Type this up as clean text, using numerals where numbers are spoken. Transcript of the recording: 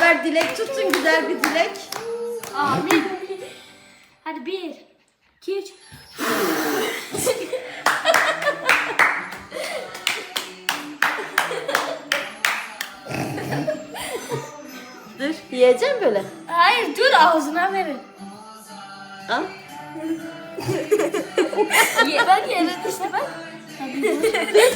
beraber dilek tutun, güzel bir dilek. Amin. Hadi 1, 2, 3. Dur, yiyeceğim böyle. Hayır dur ağzına verin. Al. Ben yerim işte ben. Hadi dur.